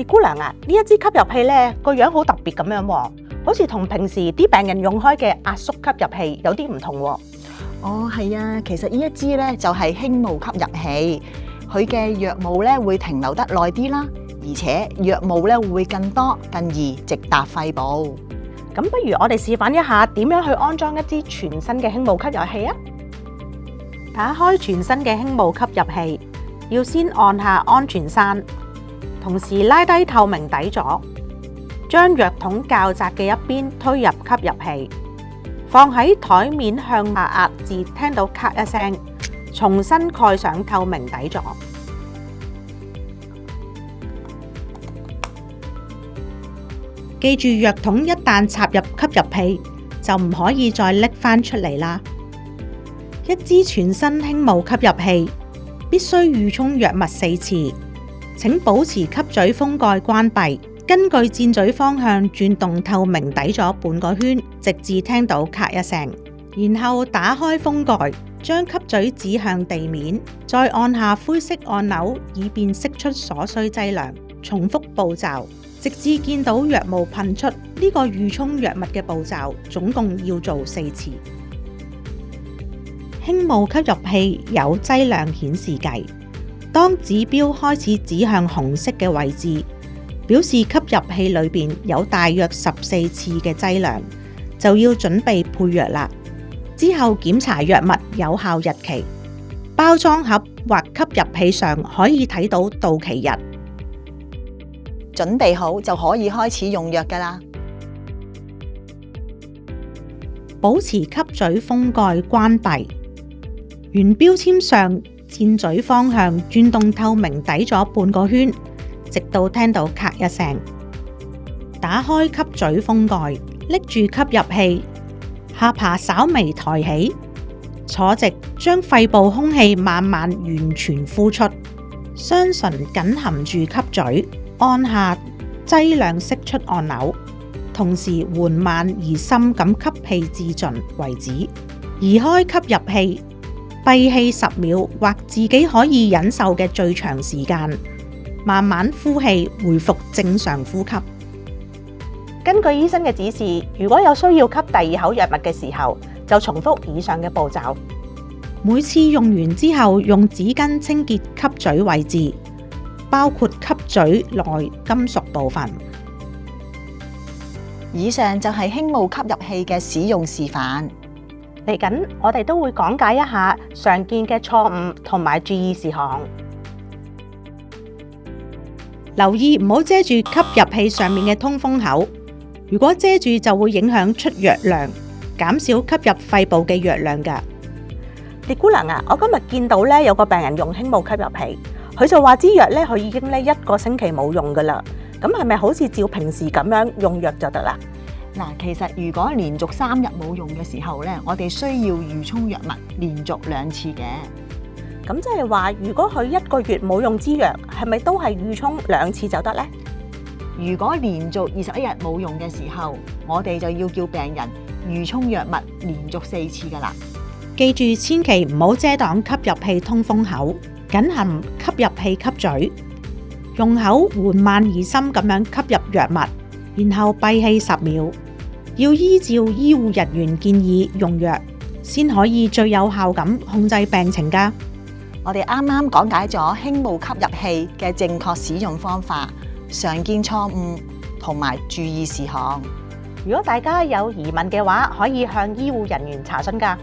列姑娘啊，呢一支吸入器咧個樣好特別咁樣喎，好似同平時啲病人用開嘅壓縮吸入器有啲唔同喎。哦，係啊，其實呢一支咧就係輕霧吸入器，佢嘅藥霧咧會停留得耐啲啦，而且藥霧咧會更多、更易直達肺部。咁不如我哋示範一下點樣去安裝一支全新嘅輕霧吸入器啊！打開全新嘅輕霧吸入器，要先按下安全閂，同時拉低透明底座，將藥筒較窄嘅一邊推入吸入器，放喺台面向下壓至聽到咔一聲，重新蓋上透明底座。記住，藥筒一旦插入吸入器，就唔可以再拎返出嚟啦。一支全新輕霧吸入器必須預沖藥物4次，請保持吸嘴封蓋關閉，根據箭嘴方向轉動透明底座半個圈，直至聽到咔一聲，然後打開封蓋，將吸嘴指向地面，再按下灰色按鈕，以便釋出所需劑量，重複步驟，直至見到藥霧噴出。呢個預沖藥物嘅步驟總共要做4次。輕霧吸入器有劑量顯示計，當指標開始指向紅色嘅位置，表示吸入器裏邊有大約14次嘅劑量，就要準備配藥啦。之後檢查藥物有效日期，包裝盒或吸入器上可以睇到到期日。準備好就可以開始用藥㗎啦。保持吸嘴封蓋關閉，沿標籤上箭嘴方向轉動透明底座半個圈，直到聽到咔一聲。打開吸嘴封蓋，拎住吸入器，下巴稍微抬起，坐直，將肺部空氣慢慢完全呼出，雙唇緊含住吸嘴，按下劑量釋出按鈕，同時緩慢而深咁吸氣至盡為止。移開吸入器，閉氣10秒或自己可以忍受嘅最長時間，慢慢呼氣，回復正常呼吸。根據醫生嘅指示，如果有需要吸第二口藥物嘅時候，就重複以上嘅步驟。每次用完之後，用紙巾清潔吸嘴位置，包括吸嘴內金屬部分。以上就係輕霧吸入器嘅使用示範。嚟緊，我哋都會講解一下常見嘅錯誤同埋注意事項。留意唔好遮住吸入器上面嘅通風口，如果遮住就會影響出藥量，減少吸入肺部嘅藥量㗎。列姑娘啊，我今日見到咧有個病人用輕霧吸入器，佢就話支藥咧佢已經1個星期冇用㗎啦。咁係咪好似照平時咁樣用藥就得啦？嗱，其實如果連續3日冇用嘅時候咧，我哋需要預沖藥物連續2次嘅。咁即係話，如果佢1個月冇用支藥，係咪都係預沖2次就得呢？如果連續21日冇用嘅時候，我哋就要叫病人預沖藥物連續4次噶啦。記住，千祈唔好遮擋吸入器通風口，緊含吸入器吸嘴，用口緩慢而深咁樣吸入藥物，然後閉氣10秒。要依照醫護人員建議用藥，先可以最有效咁控制病情㗎。我哋啱啱講解咗輕霧吸入器嘅正確使用方法、常見錯誤同埋注意事項。如果大家有疑問嘅話，可以向醫護人員查詢㗎。